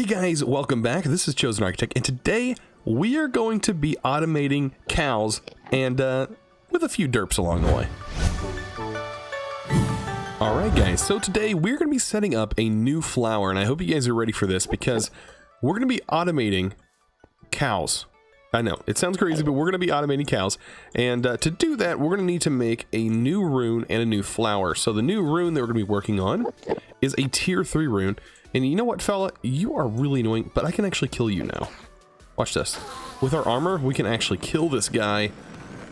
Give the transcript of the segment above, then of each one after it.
Hey guys, welcome back. This is ChosenArchitect, and today we are going to be automating cows and with a few derps along the way. Alright guys, so today we're going to be setting up a new flower, and I hope you guys are ready for this because we're going to be automating cows. I know, it sounds crazy, but we're going to be automating cows, and to do that, we're going to need to make a new rune and a new flower. So the new rune that we're going to be working on is a tier 3 rune. And you know what, fella? You are really annoying, but I can actually kill you now. Watch this. With our armor, we can actually kill this guy.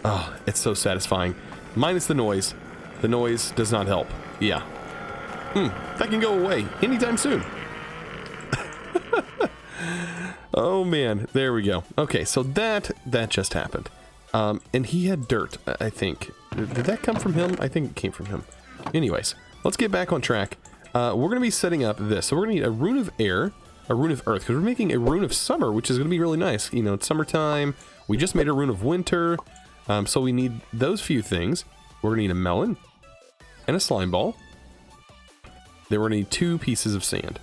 Oh, it's so satisfying. Minus the noise. The noise does not help. Yeah. That can go away anytime soon. Oh, man. There we go. Okay, so that just happened. And he had dirt, I think. Did that come from him? I think it came from him. Anyways, let's get back on track. We're going to be setting up this. So we're going to need a rune of air, a rune of earth, because we're making a rune of summer, which is going to be really nice. You know, it's summertime. We just made a rune of winter. So we need those few things. We're going to need a melon and a slime ball. Then we're going to need 2 pieces of sand.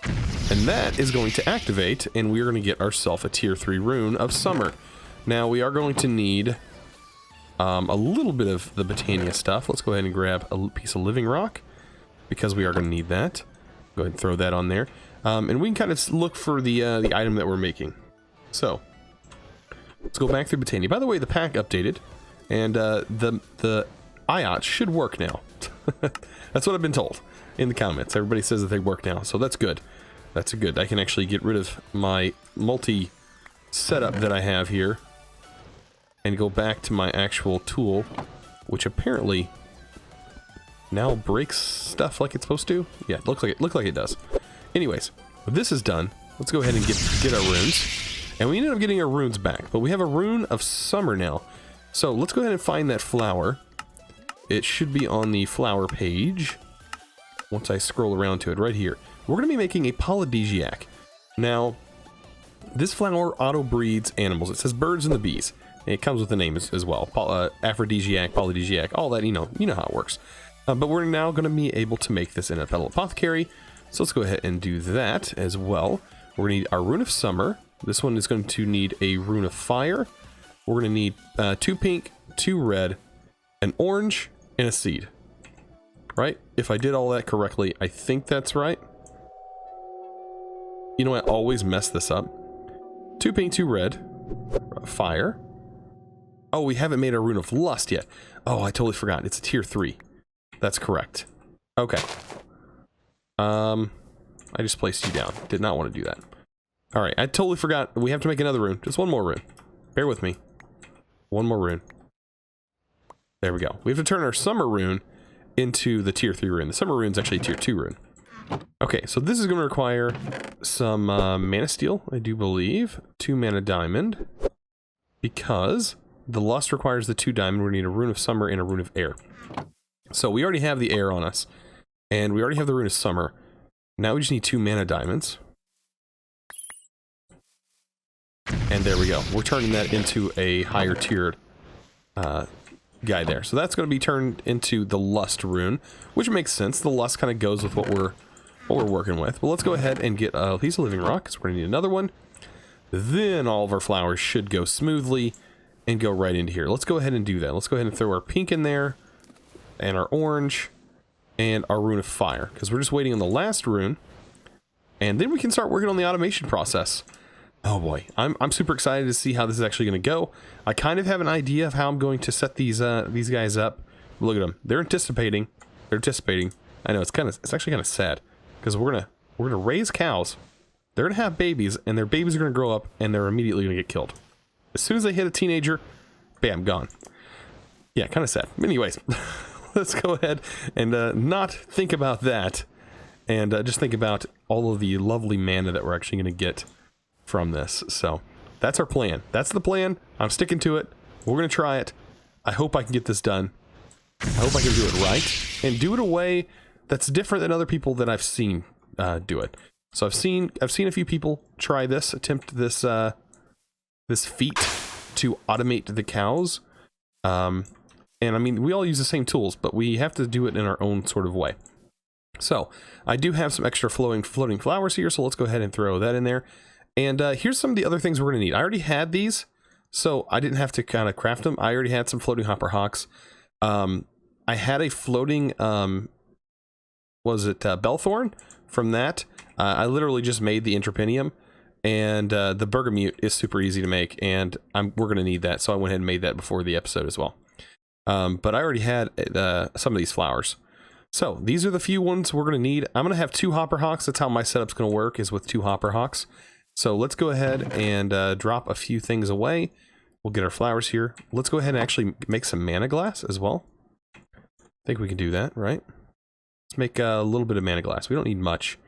And that is going to activate, and we're going to get ourselves a tier 3 rune of summer. Now we are going to need a little bit of the Botania stuff. Let's go ahead and grab a piece of living rock, because we are going to need that. Go ahead and throw that on there. And we can kind of look for the item that we're making. So, let's go back through Botania. By the way, the pack updated, and the IOTs should work now. That's what I've been told in the comments. Everybody says that they work now, so that's good. That's good. I can actually get rid of my multi-setup that I have here and go back to my actual tool, which apparently now breaks stuff like it's supposed to. Yeah, it looks like it does. Anyways, when this is done, let's go ahead and get our runes. And we ended up getting our runes back, but we have a rune of summer now. So let's go ahead and find that flower. It should be on the flower page. Once I scroll around to it, right here. We're going to be making a polydesiac. Now, this flower auto-breeds animals. It says birds and the bees. And it comes with a name as well. Aphrodisiac, polydesiac, all that, you know how it works. But we're now going to be able to make this in a petal apothecary. So let's go ahead and do that as well. We're going to need our rune of summer. This one is going to need a rune of fire. We're going to need 2 pink, 2 red, an orange, and a seed. Right? If I did all that correctly, I think that's right. You know, I always mess this up. 2 pink, 2 red, fire. Oh, we haven't made our rune of lust yet. Oh, I totally forgot. It's a tier 3. That's correct. Okay. I just placed you down. Did not want to do that. Alright, I totally forgot. We have to make another rune. Just one more rune. Bear with me. One more rune. There we go. We have to turn our summer rune into the tier 3 rune. The summer rune is actually a tier 2 rune. Okay, so this is going to require some mana steel, I do believe. 2 mana diamond. Because the lust requires the 2 diamond. We need a rune of summer and a rune of air. So we already have the air on us, and we already have the rune of summer. Now we just need 2 mana diamonds. And there we go. We're turning that into a higher tiered guy there. So that's going to be turned into the lust rune, which makes sense. The lust kind of goes with what we're working with. But let's go ahead and get a piece of living rock, because we're going to need another one. Then all of our flowers should go smoothly and go right into here. Let's go ahead and do that. Let's go ahead and throw our pink in there, and our orange, and our rune of fire, because we're just waiting on the last rune, and then we can start working on the automation process. Oh boy, I'm super excited to see how this is actually going to go. I kind of have an idea of how I'm going to set these guys up. Look at them; they're anticipating. I know it's actually kind of sad, because we're gonna raise cows. They're gonna have babies, and their babies are gonna grow up, and they're immediately gonna get killed. As soon as they hit a teenager, bam, gone. Yeah, kind of sad. Anyways. Let's go ahead and not think about that, and just think about all of the lovely mana that we're actually going to get from this. So that's our plan. That's the plan. I'm sticking to it. We're going to try it. I hope I can get this done. I hope I can do it right and do it a way that's different than other people that I've seen do it. So I've seen a few people try this, attempt this this feat to automate the cows. And I mean, we all use the same tools, but we have to do it in our own sort of way. So I do have some extra floating flowers here, so let's go ahead and throw that in there. And here's some of the other things we're going to need. I already had these, so I didn't have to kind of craft them. I already had some floating hopper hawks. I had a floating, Bellthorn from that. I literally just made the Interpinium, and the Bergamot is super easy to make, and we're going to need that, so I went ahead and made that before the episode as well. But I already had some of these flowers. So these are the few ones we're going to need. I'm going to have 2 hopper hawks. That's how my setup's going to work, is with 2 hopper hawks. So let's go ahead and drop a few things away. We'll get our flowers here. Let's go ahead and actually make some mana glass as well. I think we can do that, right? Let's make a little bit of mana glass. We don't need much.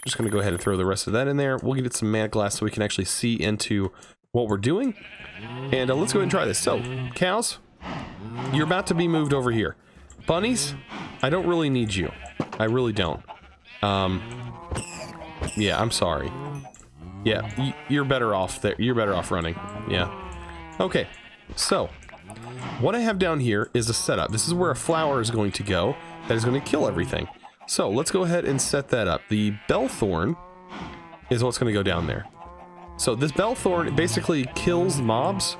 Just going to go ahead and throw the rest of that in there. We'll get some mana glass so we can actually see into what we're doing. And let's go ahead and try this. So, cows, you're about to be moved over here. Bunnies, I don't really need you. I really don't. Yeah, I'm sorry. Yeah, you're better off there. You're better off running. Yeah. Okay, so what I have down here is a setup. This is where a flower is going to go that is going to kill everything. So let's go ahead and set that up. The Bellthorn is what's going to go down there. So this Bellthorn basically kills mobs,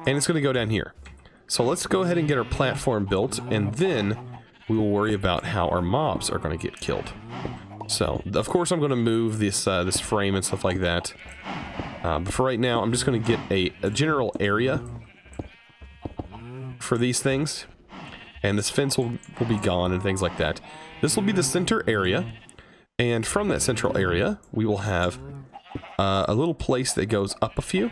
and it's going to go down here. So let's go ahead and get our platform built, and then we will worry about how our mobs are going to get killed. So, of course, I'm going to move this this frame and stuff like that. But for right now, I'm just going to get a general area for these things. And this fence will be gone and things like that. This will be the center area. And from that central area, we will have a little place that goes up a few.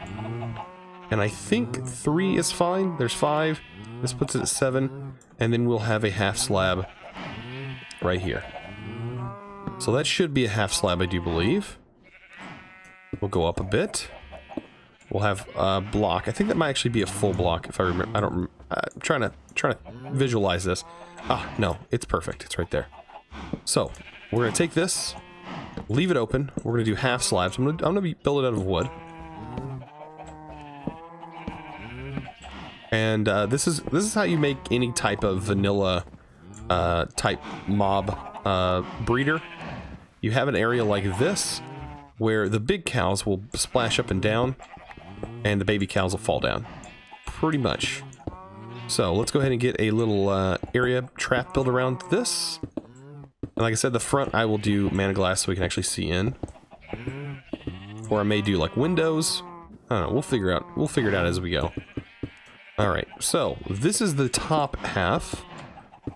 And I think 3 is fine. There's 5. This puts it at 7. And then we'll have a half slab right here. So that should be a half slab, I do believe. We'll go up a bit. We'll have a block. I think that might actually be a full block, if I remember. I don't. I'm trying to visualize this. Ah, no, it's perfect. It's right there. So we're gonna take this, leave it open. We're gonna do half slabs. I'm gonna build it out of wood. And this is how you make any type of vanilla type mob breeder. You have an area like this where the big cows will splash up and down, and the baby cows will fall down. Pretty much. So let's go ahead and get a little area trap built around this. And like I said, the front I will do mana glass so we can actually see in. Or I may do like windows. I don't know. We'll figure it out as we go. Alright, so this is the top half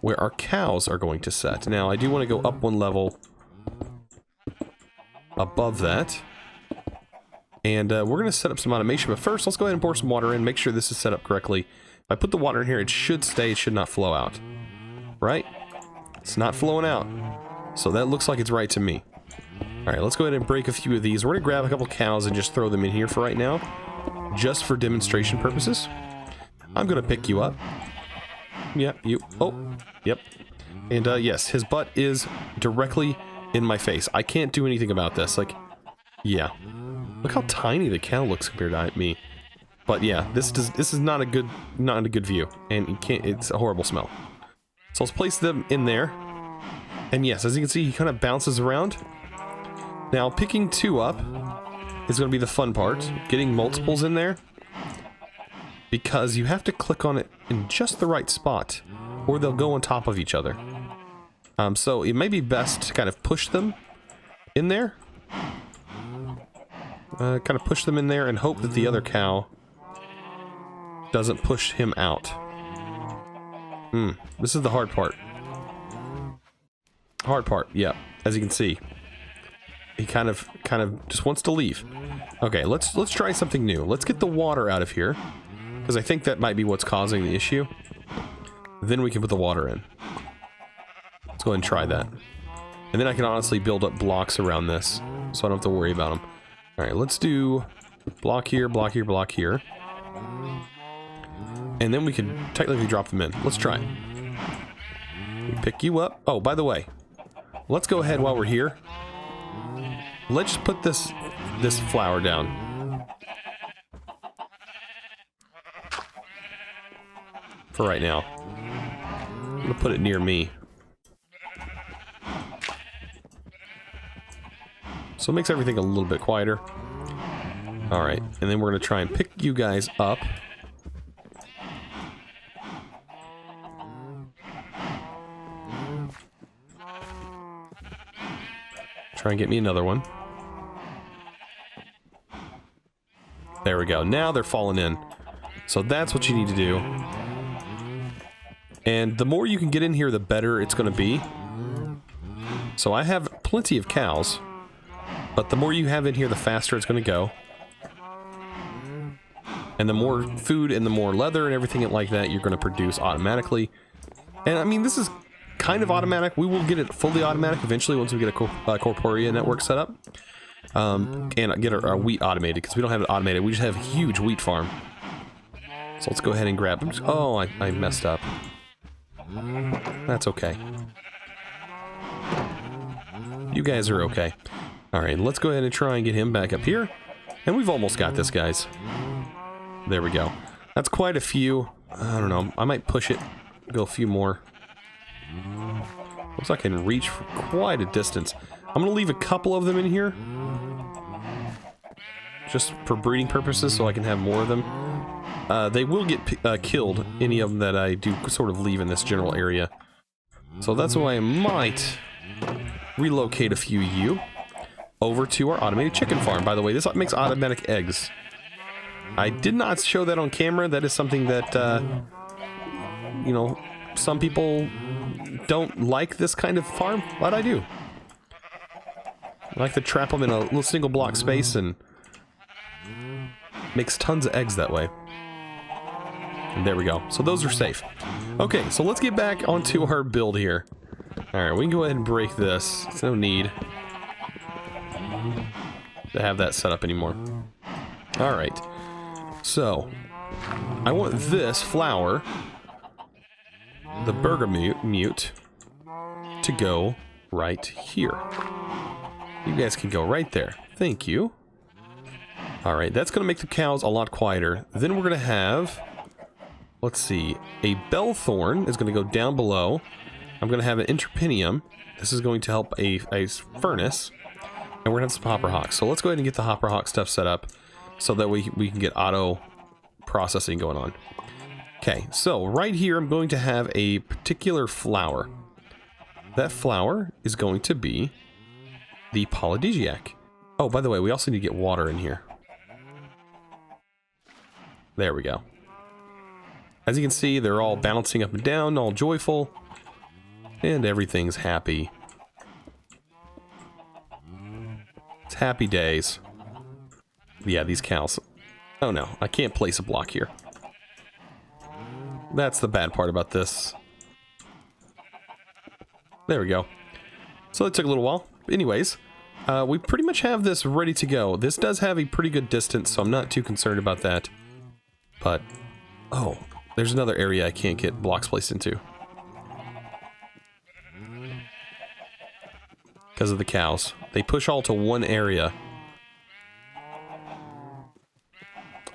where our cows are going to set. Now I do want to go up one level above that. And we're going to set up some automation, but first let's go ahead and pour some water in, make sure this is set up correctly. If I put the water in here, it should stay, it should not flow out. Right? It's not flowing out. So that looks like it's right to me. Alright, let's go ahead and break a few of these. We're going to grab a couple cows and just throw them in here for right now. Just for demonstration purposes. I'm going to pick you up. Yeah, you. Oh, yep. And yes, his butt is directly in my face. I can't do anything about this. Like, yeah. Look how tiny the cow looks compared to me. But yeah, this is not a good view, and you can't. It's a horrible smell. So let's place them in there. And yes, as you can see, he kind of bounces around. Now, picking 2 up is going to be the fun part. Getting multiples in there, because you have to click on it in just the right spot, or they'll go on top of each other. So it may be best to kind of push them in there. Kind of push them in there and hope that the other cow doesn't push him out. This is the hard part. Hard part, yeah. As you can see, he kind of just wants to leave. Okay, let's try something new. Let's get the water out of here, because I think that might be what's causing the issue. Then we can put the water in. Let's go ahead and try that. And then I can honestly build up blocks around this, so I don't have to worry about them. Alright, let's do block here, block here, block here. And then we can technically drop them in. Let's try. We pick you up. Oh, by the way, let's go ahead while we're here. Let's just put this flower down. For right now. I'm gonna put it near me. So it makes everything a little bit quieter. Alright, and then we're going to try and pick you guys up. Try and get me another one. There we go. Now they're falling in. So that's what you need to do. And the more you can get in here, the better it's going to be. So I have plenty of cows. But the more you have in here, the faster it's going to go. And the more food and the more leather and everything like that you're going to produce automatically. And I mean, this is kind of automatic. We will get it fully automatic eventually once we get a Corporea network set up. And get our wheat automated, because we don't have it automated. We just have a huge wheat farm. So let's go ahead and grab them. Oh, I messed up. That's okay. You guys are okay. Alright, let's go ahead and try and get him back up here. And we've almost got this, guys. There we go. That's quite a few. I don't know. I might push it. Go a few more. Looks like I can reach for quite a distance. I'm going to leave a couple of them in here. Just for breeding purposes, so I can have more of them. They will get killed, any of them that I do sort of leave in this general area. So that's why I might relocate a few of you over to our automated chicken farm. By the way, this makes automatic eggs. I did not show that on camera. That is something that, you know, some people don't like this kind of farm, but I do. I like to trap them in a little single block space and makes tons of eggs that way. And there we go. So those are safe. Okay, so let's get back onto our build here. Alright, we can go ahead and break this. There's no need to have that set up anymore. Alright. So, I want this flower, the bergamot, to go right here. You guys can go right there. Thank you. Alright, that's going to make the cows a lot quieter. Then we're going to have, let's see, a bellthorn is going to go down below. I'm going to have an interpinium. This is going to help a furnace. And we're going to have some hopper hawks. So let's go ahead and get the hopper hawk stuff set up so that we can get auto processing going on. Okay, so right here I'm going to have a particular flower. That flower is going to be the polydesiac. Oh, by the way, we also need to get water in here. There we go. As you can see, they're all bouncing up and down, all joyful. And everything's happy. It's happy days. Yeah, these cows. Oh no, I can't place a block here. That's the bad part about this. There we go. So it took a little while. Anyways, we pretty much have this ready to go. This does have a pretty good distance, so I'm not too concerned about that. But, oh, there's another area I can't get blocks placed into. Because of the cows. They push all to one area.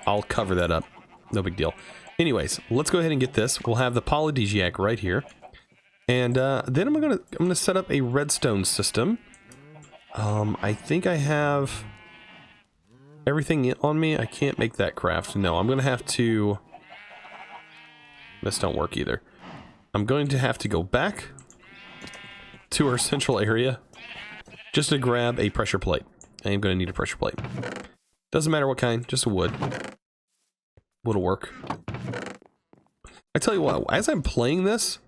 I'll cover that up. No big deal. Anyways, let's go ahead and get this. We'll have the polydesiac right here. And then I'm gonna set up a redstone system. I think I have everything on me. I can't make that craft. No, I'm gonna have to... This don't work either. I'm going to have to go back to our central area just to grab a pressure plate. I am going to need a pressure plate. Doesn't matter what kind, just a wood. Wood'll work. I tell you what, as I'm playing this,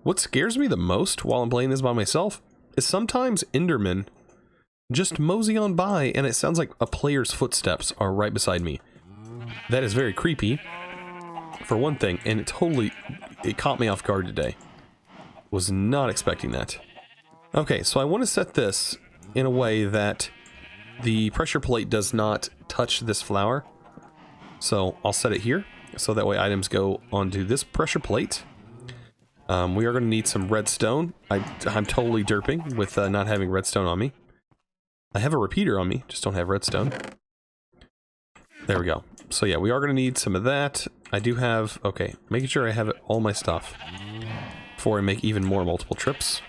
what scares me the most while I'm playing this by myself is sometimes Endermen just mosey on by and it sounds like a player's footsteps are right beside me. That is very creepy, for one thing, and it caught me off guard today. Was not expecting that. Okay, so I want to set this in a way that the pressure plate does not touch this flower. So I'll set it here, so that way items go onto this pressure plate. We are going to need some redstone. I'm totally derping with not having redstone on me. I have a repeater on me, just don't have redstone. There we go. So yeah, we are going to need some of that. I do have... Okay, making sure I have all my stuff before I make even more multiple trips.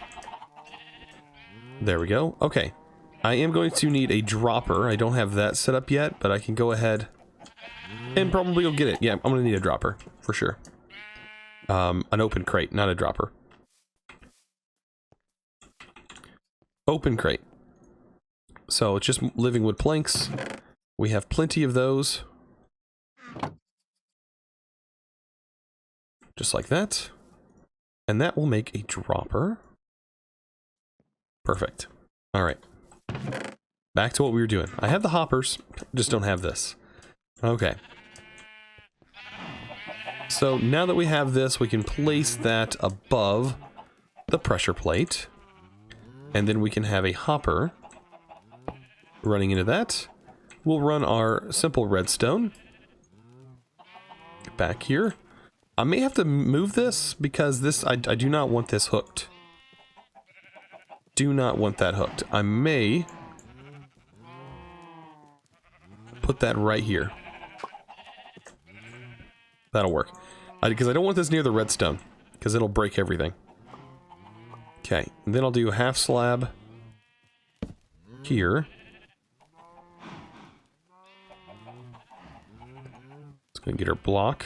There we go. Okay. I am going to need a dropper. I don't have that set up yet, but I can go ahead and probably go get it. Yeah, I'm going to need a dropper, for sure. An open crate, not a dropper. Open crate. So it's just living wood planks. We have plenty of those. Just like that. And that will make a dropper. Perfect. Alright. Back to what we were doing. I have the hoppers, just don't have this. Okay. So now that we have this, we can place that above the pressure plate. And then we can have a hopper running into that. We'll run our simple redstone. Back here. I may have to move this because this, I do not want this hooked. Do not want that hooked. I may put that right here. That'll work. Because I don't want this near the redstone, because it'll break everything. Okay, and then I'll do a half slab here. Let's go and get our block.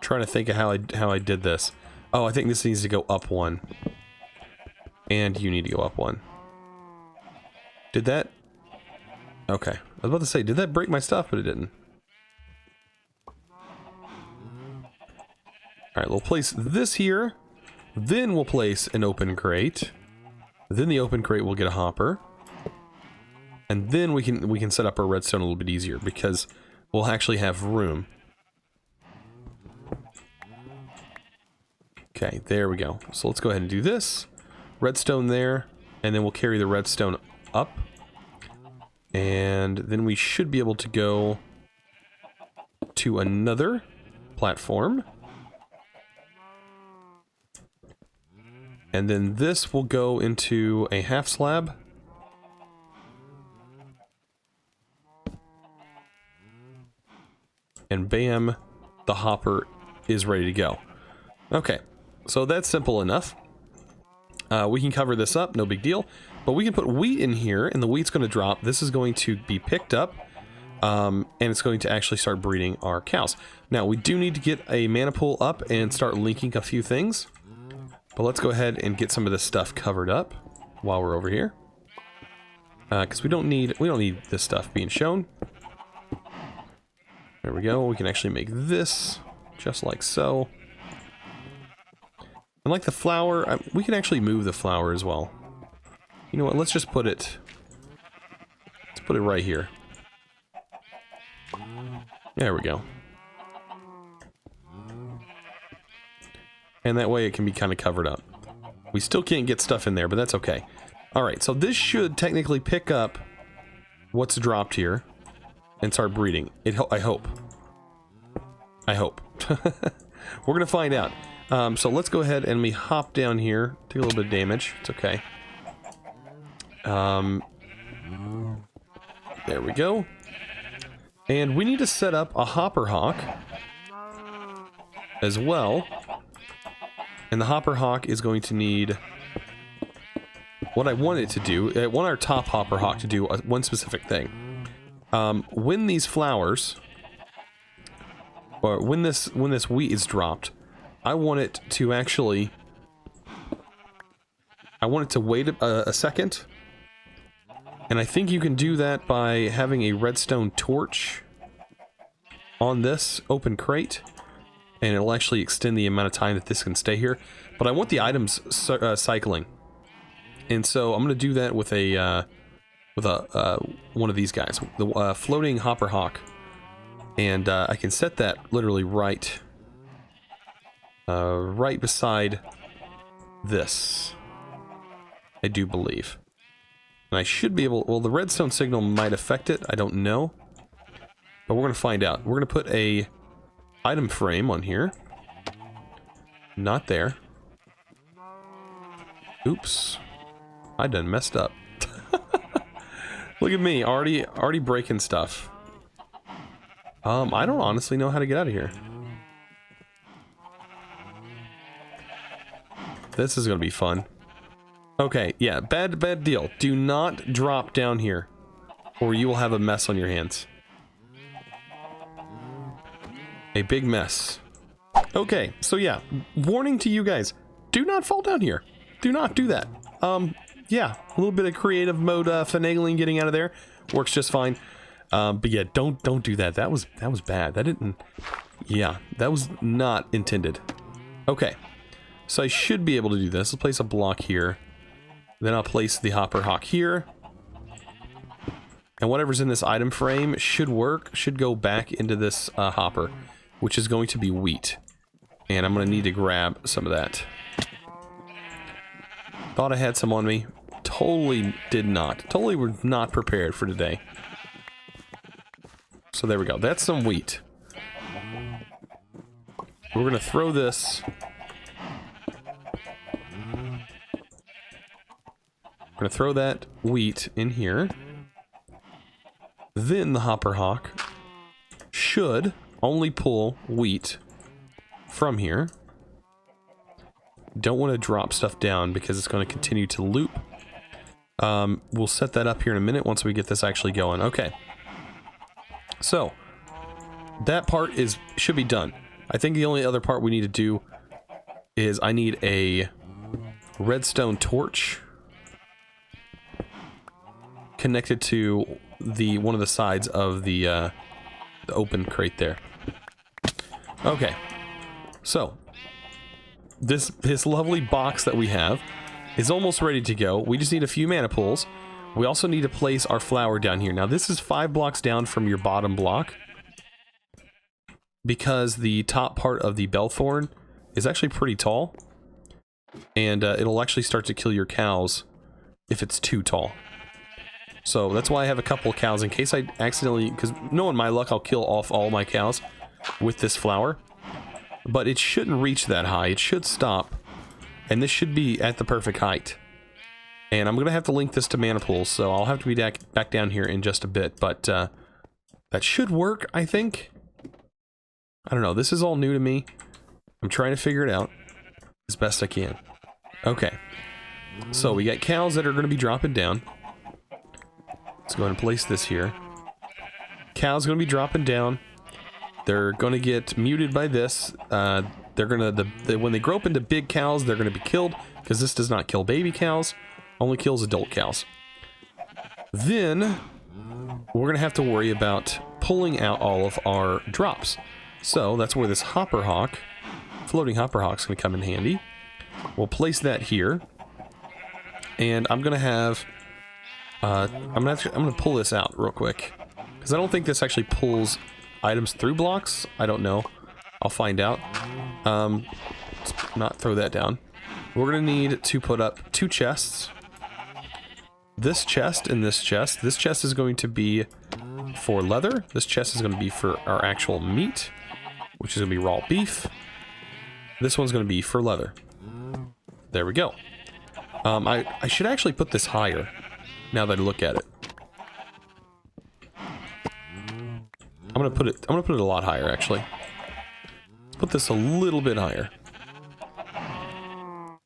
Trying to think of how I did this. Oh, I think this needs to go up one. And you need to go up one. Did that? Okay. I was about to say, did that break my stuff? But it didn't. Alright, we'll place this here. Then we'll place an open crate. Then the open crate will get a hopper. And then we can set up our redstone a little bit easier because we'll actually have room. Okay, there we go. So let's go ahead and do this. Redstone there, and then we'll carry the redstone up. And then we should be able to go to another platform. And then this will go into a half slab. And bam, the hopper is ready to go. Okay, so that's simple enough. We can cover this up, no big deal. But we can put wheat in here, and the wheat's going to drop. This is going to be picked up, and it's going to actually start breeding our cows. Now, we do need to get a mana pool up and start linking a few things. But let's go ahead and get some of this stuff covered up while we're over here. Because we don't need this stuff being shown. There we go. We can actually make this just like so. And like the flower, we can actually move the flower as well. You know what? Let's just put it. Let's put it right here. There we go. And that way it can be kind of covered up. We still can't get stuff in there, but that's okay. Alright, so this should technically pick up what's dropped here and start breeding. I hope. I hope. We're gonna find out. So let's go ahead and we hop down here. Take a little bit of damage. It's okay. There we go. And we need to set up a hopper hawk as well. And the hopper hawk is going to need what I want it to do. I want our top hopper hawk to do one specific thing. When these flowers, or when this wheat is dropped, I want it to actually, I want it to wait a second. And I think you can do that by having a redstone torch on this open crate. And it'll actually extend the amount of time that this can stay here. But I want the items cycling. And so I'm going to do that with a one of these guys, the floating hopper hawk. And I can set that literally right beside this, I do believe. And I should be able, well, the redstone signal might affect it, I don't know. But we're going to find out. We're going to put a item frame on here. Not there. Oops. I done messed up. Look at me, already breaking stuff. I don't honestly know how to get out of here. This is going to be fun. Okay, yeah, bad deal. Do not drop down here, or you will have a mess on your hands. A big mess. Okay, so yeah, warning to you guys. Do not fall down here. Do not do that. Yeah, a little bit of creative mode finagling getting out of there works just fine. But yeah, don't do that. That was bad. That didn't. Yeah, that was not intended. Okay, so I should be able to do this. Let's place a block here. Then I'll place the hopper hawk here. And whatever's in this item frame should work. Should go back into this hopper, which is going to be wheat. And I'm going to need to grab some of that. Thought I had some on me. Totally did not. Totally were not prepared for today. So there we go. That's some wheat. We're going to throw this. We're going to throw that wheat in here. Then the hopper hawk should only pull wheat from here. Don't want to drop stuff down because it's going to continue to loop. We'll set that up here in a minute once we get this actually going. Okay. So, that part should be done. I think the only other part we need to do is I need a redstone torch connected to one of the sides of the open crate there. Okay. So, this lovely box that we have is almost ready to go. We just need a few mana pools. We also need to place our flower down here. Now this is 5 blocks down from your bottom block because the top part of the bellthorn is actually pretty tall, and it'll actually start to kill your cows if it's too tall. So that's why I have a couple of cows in case I accidentally, because knowing my luck, I'll kill off all my cows with this flower. But it shouldn't reach that high. It should stop. And this should be at the perfect height. And I'm going to have to link this to mana pools, so I'll have to be back down here in just a bit. But that should work, I think. I don't know. This is all new to me. I'm trying to figure it out as best I can. Okay. So we got cows that are going to be dropping down. Let's go ahead and place this here. Cows going to be dropping down. They're going to get muted by this. They're going to, when they grow up into big cows, they're going to be killed, because this does not kill baby cows, only kills adult cows. Then, we're going to have to worry about pulling out all of our drops. So, that's where this hopper hawk, floating hopper hawk, is going to come in handy. We'll place that here. And I'm going to have, I'm going to pull this out real quick, because I don't think this actually pulls items through blocks. I don't know. I'll find out. Let's not throw that down. We're going to need to put up 2 chests. This chest and this chest. This chest is going to be for leather. This chest is going to be for our actual meat, which is going to be raw beef. This one's going to be for leather. There we go. I should actually put this higher now that I look at it. I'm gonna put it a lot higher, actually. Put this a little bit higher,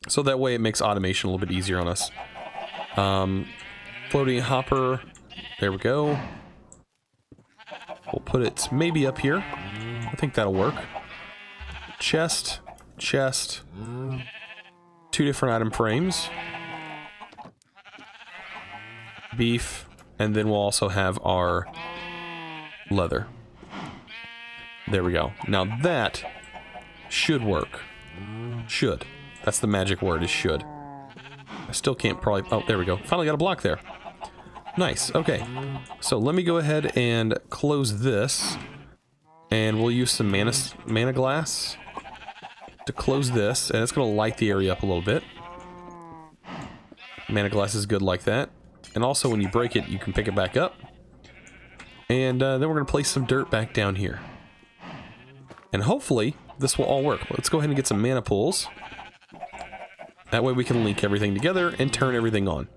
so that way it makes automation a little bit easier on us. Floating hopper, there we go. We'll put it maybe up here. I think that'll work. Chest, 2 different item frames. Beef, and then we'll also have our leather. There we go. Now that should work. Should. That's the magic word, is should. I still can't probably... Oh, there we go. Finally got a block there. Nice. Okay. So let me go ahead and close this. And we'll use some mana glass to close this. And it's going to light the area up a little bit. Mana glass is good like that. And also when you break it, you can pick it back up. And then we're going to place some dirt back down here. And hopefully, this will all work. Let's go ahead and get some mana pools. That way we can link everything together and turn everything on.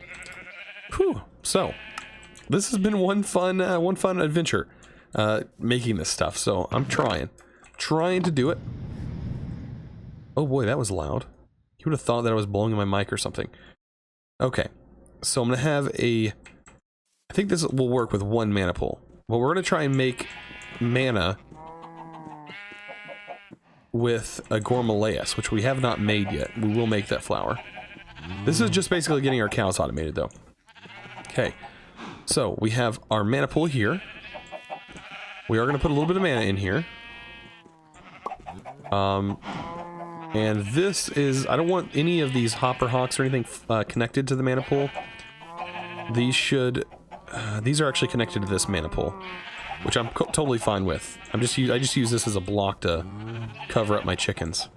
Whew. So, this has been one fun adventure, making this stuff. So, I'm trying to do it. Oh boy, that was loud. You would have thought that I was blowing my mic or something. Okay, so I'm going to have a... I think this will work with one mana pool. Well, we're going to try and make mana with a Gormalaeus, which we have not made yet. We will make that flower. This is just basically getting our cows automated, though. Okay, so we have our mana pool here. We are going to put a little bit of mana in here. And this is... I don't want any of these hopper hawks or anything connected to the mana pool. These should... these are actually connected to this mana pool, which I'm totally fine with. I just use this as a block to cover up my chickens.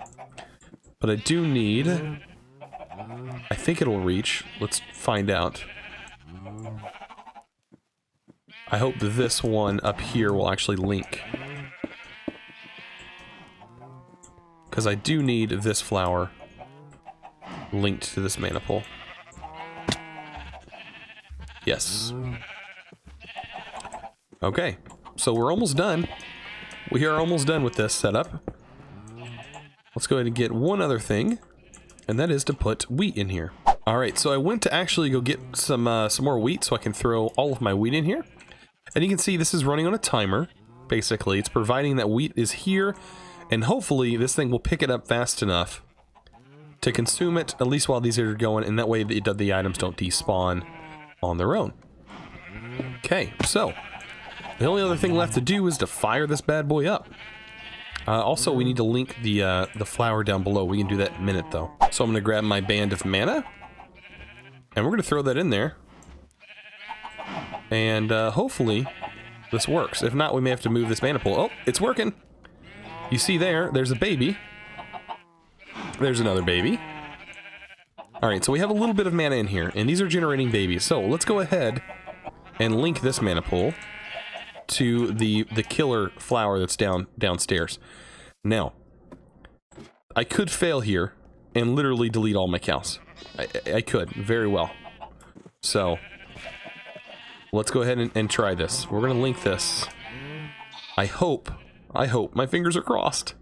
But I do need... I think it'll reach. Let's find out. I hope this one up here will actually link. Because I do need this flower linked to this mana pool. Yes. Okay, so we're almost done. We are almost done with this setup. Let's go ahead and get one other thing, and that is to put wheat in here. Alright, so I went to actually go get some more wheat so I can throw all of my wheat in here. And you can see this is running on a timer, basically. It's providing that wheat is here, and hopefully this thing will pick it up fast enough to consume it, at least while these are going, and that way the items don't despawn on their own. Okay, so the only other thing left to do is to fire this bad boy up. Also, we need to link the flower down below. We can do that in a minute, though. So I'm going to grab my band of mana, and we're going to throw that in there. And hopefully this works. If not, we may have to move this mana pool. Oh, it's working. You see there's a baby. There's another baby. Alright, so we have a little bit of mana in here, and these are generating babies. So let's go ahead and link this mana pool to the killer flower that's downstairs. Now, I could fail here and literally delete all my cows. I could, very well. So, let's go ahead and try this. We're going to link this. I hope, my fingers are crossed,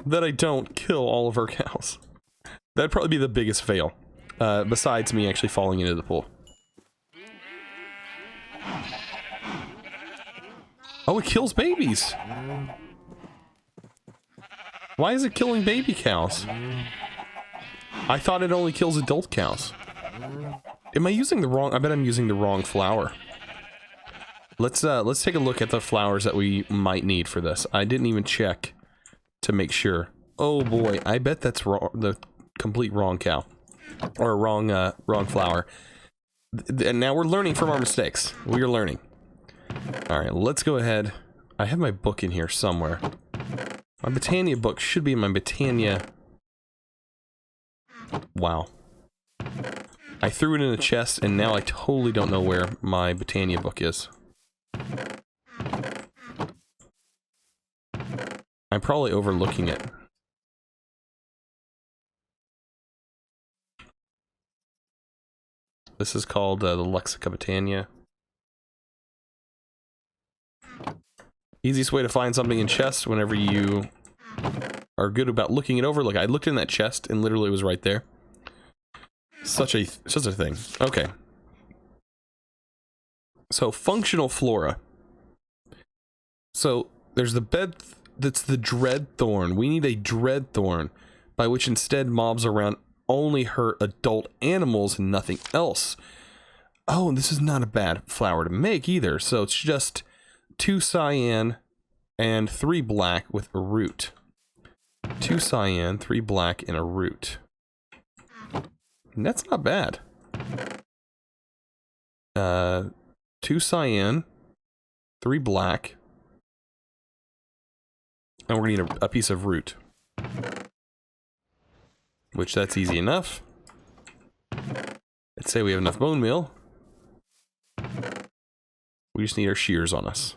that I don't kill all of our cows. That'd probably be the biggest fail, besides me actually falling into the pool. Oh, it kills babies! Why is it killing baby cows? I thought it only kills adult cows. Am I using the wrong... I bet I'm using the wrong flower. Let's take a look at the flowers that we might need for this. I didn't even check to make sure. Oh boy, I bet that's wrong, the complete wrong cow. Or wrong flower. And now we're learning from our mistakes. We are learning. Alright, let's go ahead. I have my book in here somewhere. My Botania book should be in my Botania... Wow. I threw it in a chest, and now I totally don't know where my Botania book is. I'm probably overlooking it. This is called the Lexica Botania. Easiest way to find something in chests whenever you are good about looking it over. Look, I looked in that chest and literally it was right there. Such a thing. Okay. So, functional flora. So, there's the bed that's the dread thorn. We need a dread thorn, by which instead mobs around only hurt adult animals and nothing else. Oh, and this is not a bad flower to make either. So it's just 2 cyan and 3 black with a root. 2 cyan, 3 black, and a root. And that's not bad. 2 cyan, 3 black, and we're gonna need a piece of root. Which, that's easy enough. Let's say we have enough bone meal. We just need our shears on us.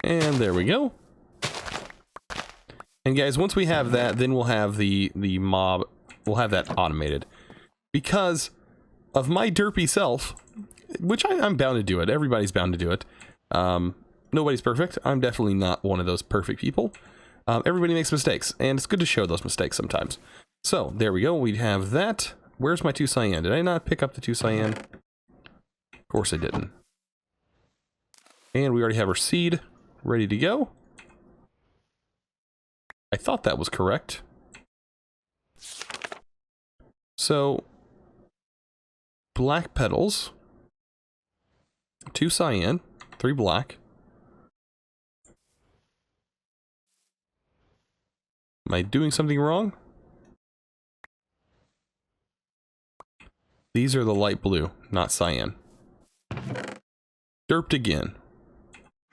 And there we go. And guys, once we have that, then we'll have the mob, we'll have that automated. Because of my derpy self, which I'm bound to do it, everybody's bound to do it. nobody's perfect. I'm definitely not one of those perfect people. Everybody makes mistakes, and it's good to show those mistakes sometimes. So, there we go. We have that. Where's my 2 cyan? Did I not pick up the 2 cyan? Of course I didn't. And we already have our seed ready to go. I thought that was correct. So, black petals, 2 cyan, 3 black. Am I doing something wrong? These are the light blue, not cyan. Derped again.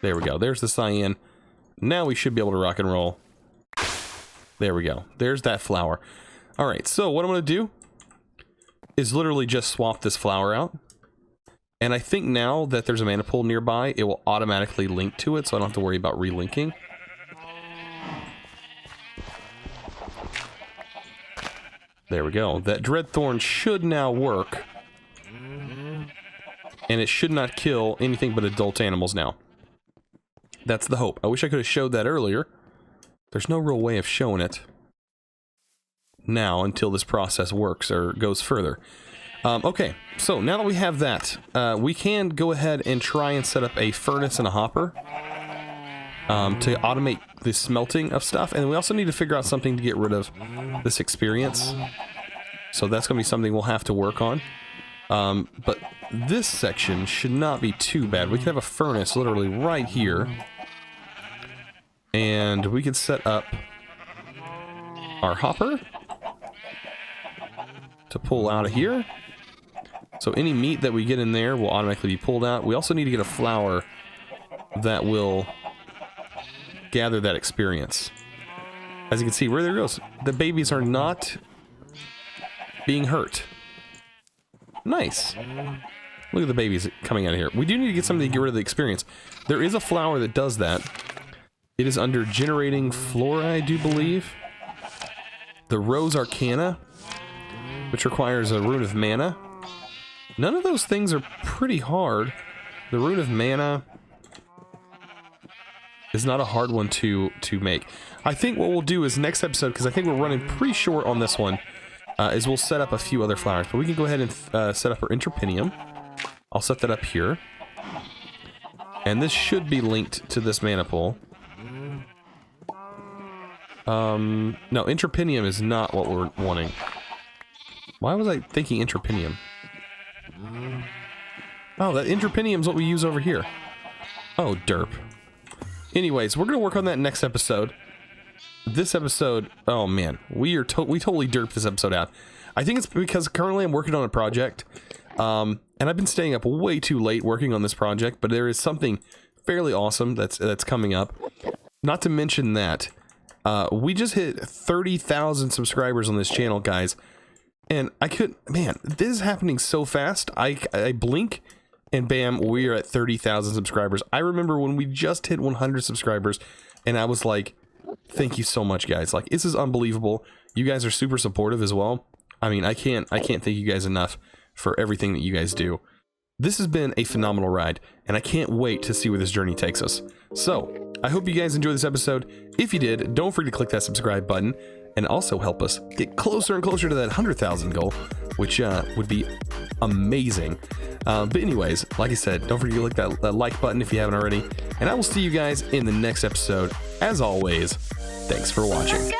There we go. There's the cyan. Now we should be able to rock and roll. There we go. There's that flower. Alright, so what I'm going to do is literally just swap this flower out. And I think now that there's a mana pool nearby, it will automatically link to it, so I don't have to worry about relinking. There we go. That Dreadthorn should now work. And it should not kill anything but adult animals now. That's the hope. I wish I could have showed that earlier. There's no real way of showing it now until this process works or goes further. Okay, so now that we have that, we can go ahead and try and set up a furnace and a hopper to automate the smelting of stuff. And we also need to figure out something to get rid of this experience. So that's going to be something we'll have to work on. But this section should not be too bad. We could have a furnace literally right here. And we could set up our hopper to pull out of here. So any meat that we get in there will automatically be pulled out. We also need to get a flower that will gather that experience. As you can see, where there goes. The babies are not being hurt. Nice. Look at the babies coming out of here. We do need to get something to get rid of the experience. There is a flower that does that. It is under generating flora, I do believe. The Rose Arcana, which requires a rune of mana. None of those things are pretty hard. The rune of mana is not a hard one to make. I think what we'll do is next episode, because I think we're running pretty short on this one, is we'll set up a few other flowers. But we can go ahead and set up our Interpinium. I'll set that up here. And this should be linked to this mana pool. No, Interpinium is not what we're wanting. Why was I thinking Interpinium? Oh, that Interpinium is what we use over here. Oh, derp. Anyways, we're going to work on that next episode. This episode, oh man, we totally derped this episode out. I think it's because currently I'm working on a project, and I've been staying up way too late working on this project, but there is something fairly awesome that's coming up. Not to mention that, we just hit 30,000 subscribers on this channel, guys, and man, this is happening so fast. I blink, and bam, we are at 30,000 subscribers. I remember when we just hit 100 subscribers, and I was like, thank you so much, guys. Like, this is unbelievable. You guys are super supportive as well. I mean, I can't thank you guys enough for everything that you guys do. This has been a phenomenal ride, and I can't wait to see where this journey takes us. So, I hope you guys enjoyed this episode. If you did, don't forget to click that subscribe button, and also help us get closer and closer to that 100,000 goal, which would be amazing. But anyways, like I said, don't forget to click that like button if you haven't already, and I will see you guys in the next episode. As always, thanks for watching.